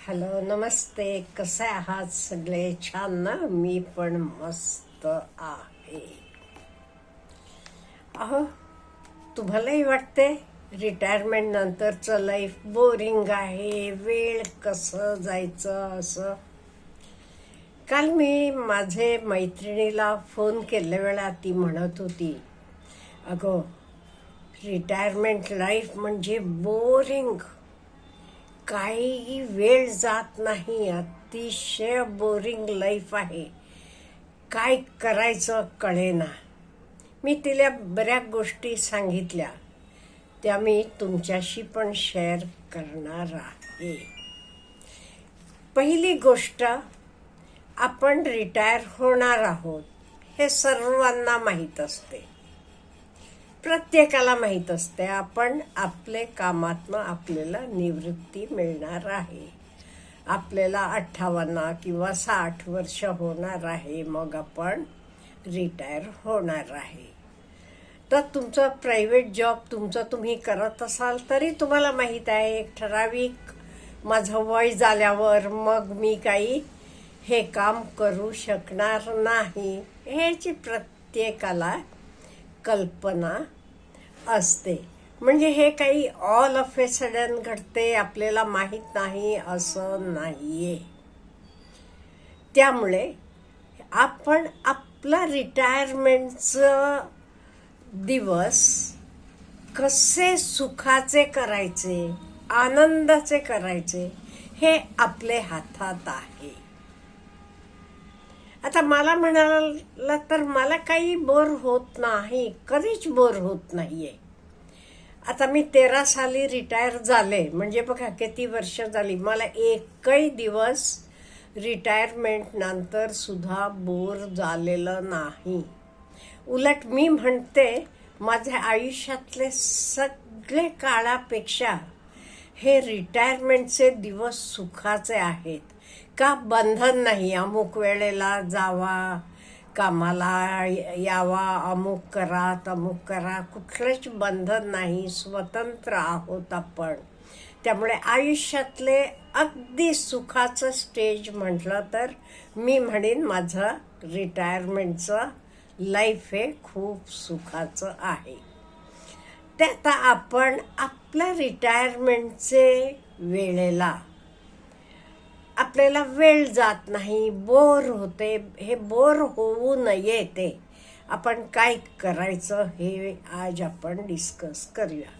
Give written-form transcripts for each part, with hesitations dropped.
Hello नमस्ते, कसे आहात सगळे? छान ना? मी पण मस्त आहे. अहो, तुम्हालाही वाटते रिटायरमेंट नंतरचं लाईफ बोरिंग आहे, वेळ कसं जायचं असं? काल मी माझे मैत्रिणीला फोन केल्या वेळा ती म्हणत होती, अगं रिटायरमेंट लाईफ म्हणजे बोरिंग, काही वेळ जात नाही, अतिशय बोरिंग लाईफ आहे, काय करायचं कळेना. मी तिला बऱ्याच गोष्टी सांगितल्या, त्या मी तुमच्याशी पण शेअर करणार आहे. पहिली गोष्ट, आपण रिटायर होणार आहोत हे सर्वांना माहीत असते, प्रत्येकाला माहीत असते. आपण आपले कामातनं आपल्याला निवृत्ती मिळणार आहे, आपल्याला 58 किंवा 60 वर्ष होणार आहे, मग आपण रिटायर होणार आहे. तर तुमचं प्रायव्हेट जॉब तुमचं तुम्ही करत असाल तरी तुम्हाला माहीत आहे, एक ठराविक माझं वय झाल्यावर मग मी काही हे काम करू शकणार नाही, ह्याची प्रत्येकाला कल्पना असते. म्हणजे हे काही ऑल ऑफ ए सडन घडते, आपल्याला माहीत नाही असं नाहीये. त्यामुळे आपण आपला रिटायरमेंटचं दिवस कसे सुखाचे करायचे, आनंदाचे करायचे, हे आपले हातात आहे. आता मला म्हणाला तर मला काही बोर होत नाही, कधीच बोर होत नाहीये. आता मी 13 साली रिटायर झाले, म्हणजे बघा किती वर्ष झाली. मला एकही दिवस रिटायरमेंट नंतर सुद्धा बोर झालेलं नाही. उलट मी म्हणते, माझ्या आयुष्यातले सगळे काळापेक्षा हे रिटायरमेंटचे दिवस सुखाचे आहेत. का? बंधन नाही, अमुक वेळेला जावा कामाला, यावा, अमुक करा तमुक करा, कुठलंच बंधन नाही, स्वतंत्र आहोत आपण. त्यामुळे आयुष्यातले अगदी सुखाचं स्टेज म्हटलं तर मी म्हणेन माझं रिटायरमेंटचं लाईफ हे खूप सुखाचं आहे. ते आता आपण आपल्या रिटायरमेंटचे वेळेला आपल्याला वेळ जात नाही, बोर होते. हे बोर होऊ नये ते आपण काय करायचं हे आज आपण डिस्कस करूया.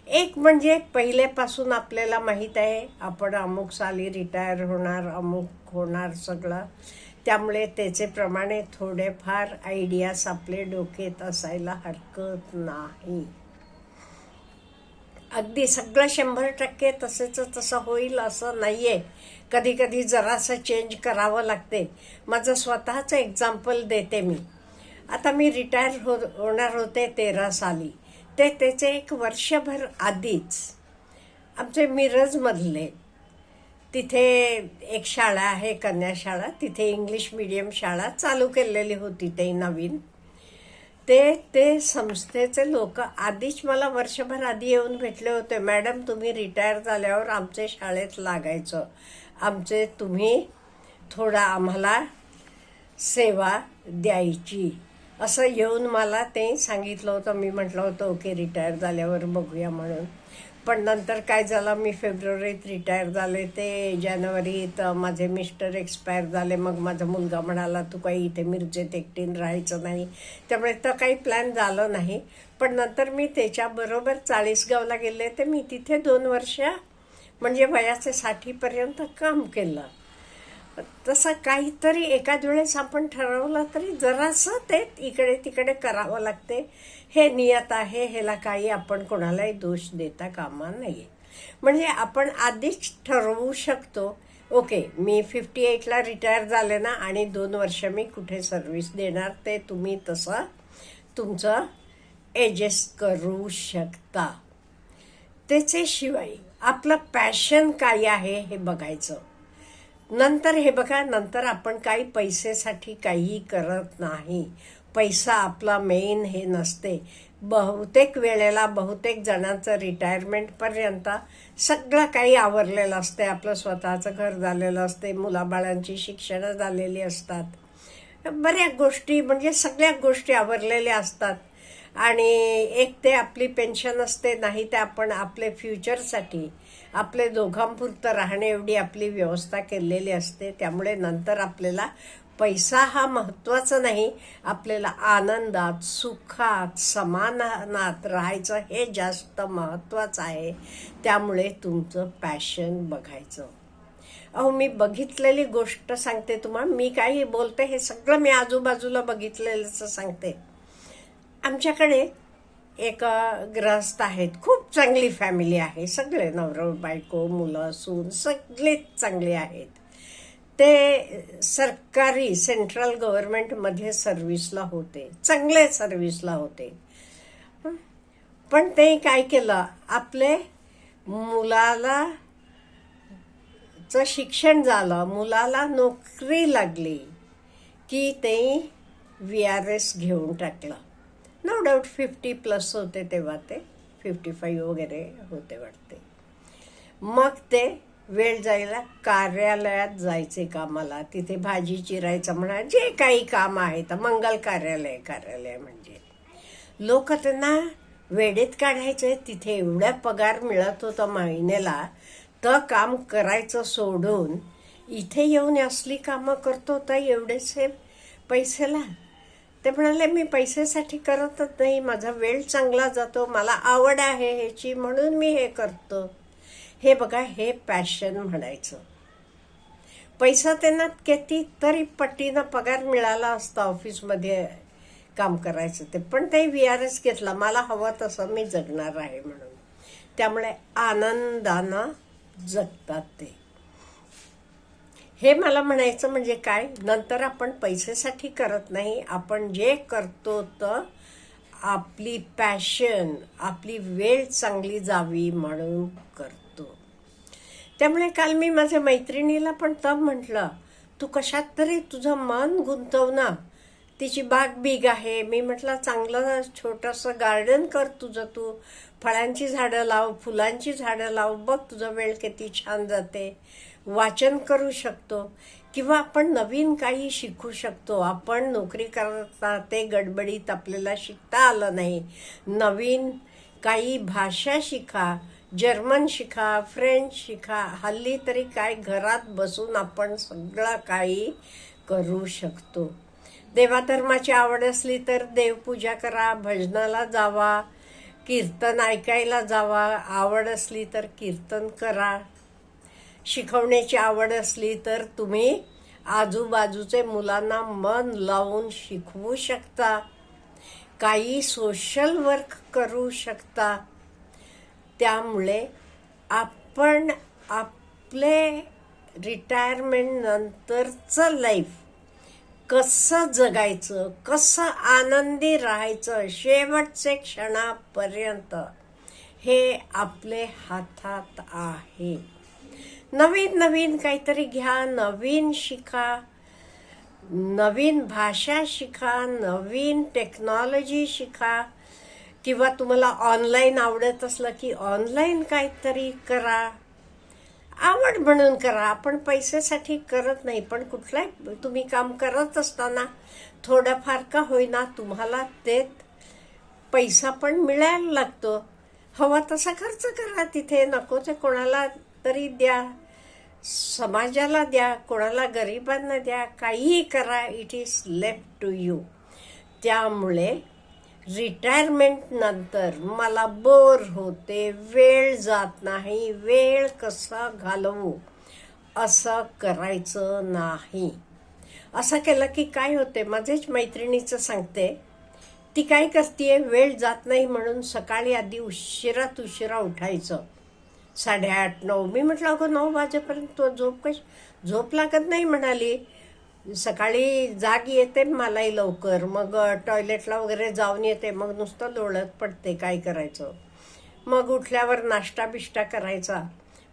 एक म्हणजे पहिल्यापासून आपल्याला माहीत आहे आपण अमुक साली रिटायर होणार, अमुक होणार सगळं. त्यामुळे त्याचे प्रमाणे थोडेफार आयडियाज आपले डोक्यात असायला हरकत नाही. अगदी सगळं 100% तसेच तसं होईल असं नाहीये, कधी कधी जरासं चेंज करावं लागते. माझं स्वतःचं एक्झाम्पल देते मी. आता मी रिटायर होणार होते 13 साली, त्याचे एक वर्षभर आधीच आमचे मिरजमधले तिथे एक शाळा आहे, कन्याशाळा, तिथे इंग्लिश मीडियम शाळा चालू केलेली होती ते नवीन. ते संस्थेचे लोक आधीच मला वर्षभर आधी येऊन भेटले होते. मॅडम तुम्ही रिटायर झाल्यावर आमचे शाळेत लागायचं, आमचे तुम्ही थोडा आम्हाला सेवा द्यायची, असं येऊन मला ते सांगितलं होतं. मी म्हटलं होतं ओके रिटायर झाल्यावर बघूया म्हणून. पण नंतर काय झालं, मी फेब्रुवारीत रिटायर झाले, ते जानेवारीत माझे मिस्टर एक्सपायर झाले. मग माझा मुलगा म्हणाला तू काही इथे मिरजेत एकटीन राहायचं नाही, त्यामुळे तर काही प्लॅन झालं नाही. पण नंतर मी त्याच्याबरोबर 40गावला गेले, तर मी तिथे 2 वर्ष म्हणजे वयाचे 60पर्यंत काम केलं. तसं काहीतरी एखाद वेळेस आपण ठरवलं तरी जरासं ते इकडे तिकडे करावं लागते. हे नियत आहे, ह्याला काही आपण कोणालाही दोष देता कामा नये. म्हणजे आपण आधीच ठरवू शकतो, ओके मी 58ला रिटायर झाले ना, आणि 2 वर्ष मी कुठे सर्व्हिस देणार, ते तुम्ही तसं तुमचं ॲडजस्ट करू शकता. त्याच्याशिवाय आपलं पॅशन काय आहे हे बघायचं. नंतर हे बघा, नंतर आपण काही पैसेसाठी काही करत नाही, पैसा आपला मेन हे नसते. बहुतेक वेळेला बहुतेक जणांचं रिटायरमेंटपर्यंत सगळं काही आवरलेलं असते. आपलं स्वतःचं घर झालेलं असते, मुलाबाळांची शिक्षणं झालेली असतात, बऱ्याच गोष्टी म्हणजे सगळ्या गोष्टी आवरलेल्या असतात. आणि एक ते आपली पेन्शन असते, नाही ते आपण आपले फ्युचरसाठी आपले दोघांपुरतं राहणे एवढी आपली व्यवस्था केलेली असते. त्यामुळे नंतर आपल्याला पैसा हा महत्त्वाचा नाही, आपल्याला आनंदात, सुखात, समाधानात राहायचं हे जास्त महत्त्वाचं आहे. त्यामुळे तुमचं पॅशन बघायचं. अहो, मी बघितलेली गोष्ट सांगते तुम्हाला. मी काही बोलते हे सगळं मी आजूबाजूला बघितलेलंच सांगते. आमच्याकडे एक ग्रहस्थ आहेत, खूप चांगली फॅमिली आहे, सगळे नवरा बायको मुलं सून सगळेच चांगले आहेत. ते सरकारी सेंट्रल गव्हर्नमेंटमध्ये सर्व्हिसला होते, चांगले सर्व्हिसला होते. पण ते काय केलं, आपले मुलाला शिक्षण झालं, मुलाला नोकरी लागली की ते VRS घेऊन टाकलं. नो डाऊट 50+ होते तेव्हा, ते 55 वगैरे होते वाटते. मग ते वेळ जायला कार्यालयात जायचे कामाला, तिथे भाजी चिरायचं म्हणा, जे काही काम आहे तर मंगल कार्यालय म्हणजे लोक त्यांना वेडेत काढायचे. तिथे एवढा पगार मिळत होता महिन्याला, तर काम करायचं सोडून इथे येऊन असली कामं करतो होता एवढेसे पैसेला. ते म्हणाले मी पैसेसाठी करतच नाही, माझा वेळ चांगला जातो, मला आवड आहे ह्याची म्हणून मी हे करतो. हे बघा, हे पॅशन म्हणायचं. पैसा त्यांना किती तरी पटीनं पगार मिळाला असता ऑफिसमध्ये काम करायचं ते, पण ते VRS घेतला, मला हवं तसं मी जगणार आहे म्हणून. त्यामुळे आनंदानं जगतात ते. हे मला म्हणायचं म्हणजे काय, नंतर आपण पैसेसाठी करत नाही, आपण जे करतो तर आपली पॅशन, आपली वेळ चांगली जावी म्हणून करतो. त्यामुळे काल मी माझ्या मैत्रिणीला पण तब म्हटलं, तू कशात तरी तुझं मन गुंतव ना. तिची बाग बीग आहे. मी म्हटलं चांगलं छोटंसं गार्डन कर तुझं, तू फळांची झाडं लाव, फुलांची झाडं लाव, बघ तुझा वेळ किती छान जाते. वाचन करू शकतो किंवा आपण नवीन काही शिकू शकतो. आपण नोकरी करता ते गडबडीत आपल्याला शिकता आलं नाही, नवीन काही भाषा शिका, जर्मन शिका, फ्रेंच शिका. हल्ली तरी काय घरात बसून आपण सगळं काही करू शकतो. देवाधर्माची आवड असली तर देवपूजा करा, भजनाला जावा, कीर्तन ऐकायला जावा. आवड असली तर कीर्तन करा. शिकवण्याची आवड असली तर तुम्ही आजूबाजूचे मुलांना मन लावून शिकवू शकता. काही सोशल वर्क करू शकता. त्यामुळे आपण आपले रिटायरमेंट नंतरचं लाईफ कसं जगायचं, कसं आनंदी राहायचं शेवटचे क्षणापर्यंत, हे आपले हातात आहे. नवीन नवीन काहीतरी घ्या, नवीन शिका, नवीन भाषा शिका, नवीन टेक्नॉलॉजी शिका, किंवा तुम्हाला ऑनलाईन आवडत असलं की ऑनलाईन काहीतरी करा. आवड म्हणून करा. आपण पैसेसाठी करत नाही, पण कुठलाही तुम्ही काम करत असताना थोडंफार का होईना तुम्हाला ते पैसा पण मिळायला लागतो. हवा तसा खर्च करा तिथे, नको ते कोणाला तरी द्या, समाजाला द्या, कोणाला गरिबांना द्या, काहीही करा. It is left to you. त्यामुळे रिटायरमेंट नंतर मला बोर होते, वेळ जात नाही, वेळ कसा घालवू असं करायचं नाही. असं केलं की काय होते, माझ्याच मैत्रिणीचं सांगते, ती काय करते, वेळ जात नाही म्हणून सकाळी आधी उशिरात उशिरा उठायचं, 8:30-9. मी म्हटलं अगं 9 वाजेपर्यंत तो झोप लागत नाही म्हणाली. सकाळी जाग येते मलाही लवकर, मग टॉयलेटला वगैरे जाऊन येते, मग नुसतं लोळत पडते, काय करायचं. मग उठल्यावर नाश्ता बिष्टा करायचा,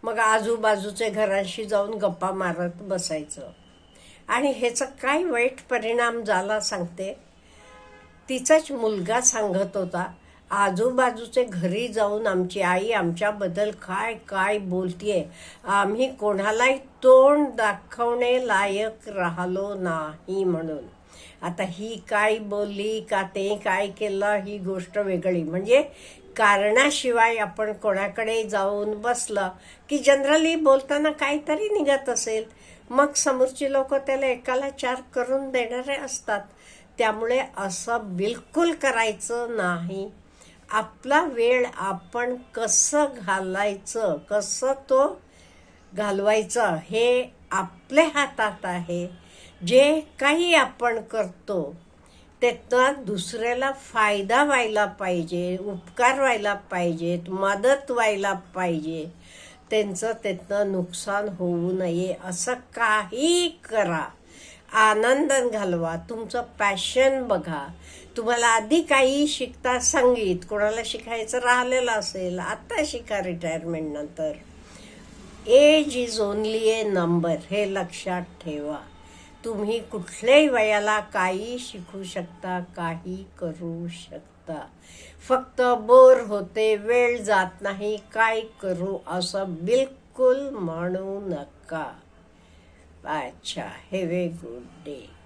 मग आजूबाजूचे घरांशी जाऊन गप्पा मारत बसायचं. आणि ह्याचा काय वाईट परिणाम झाला सांगते. तिचाच मुलगा सांगत होता, आजूबाजूचे घरी जाऊन आमची आई आमच्याबद्दल काय काय बोलतीये, आम्ही कोणालाही तोंड दाखवणे लायक राहिलो नाही म्हणून. आता ही काय बोलली का ते काय केलं ही गोष्ट वेगळी. म्हणजे कारणाशिवाय आपण कोणाकडे जाऊन बसलं की जनरली बोलताना काहीतरी निघत असेल, मग समोरची लोक त्याला एकाला चार करून देणारे असतात. त्यामुळे असं बिलकुल करायचं नाही. आपला वेळ आपण कसं घालायचं, कसं तो घालवायचं हे आपल्या हातात आहे. जे काही आपण करतो त्यातनं दुसऱ्याला फायदा व्हायला पाहिजे, उपकार व्हायला पाहिजेत, मदत व्हायला पाहिजे, त्यांचं त्यातनं नुकसान होऊ नये. असं काही करा, आनंद घालवा, तुमचं पॅशन बघा. तुम्हाला आधी काही शिकता, संगीत कोणाला शिकायचं राहिलेलं असेल आता शिका रिटायरमेंट नंतर. Age is only a number, हे लक्षात ठेवा. तुम्ही कुठल्याही वयाला काही शिकू शकता, काही करू शकता. फक्त बोर होते, वेळ जात नाही, काय करू असं बिलकुल म्हणू नका. अच्छा, हॅव ए गुड डे.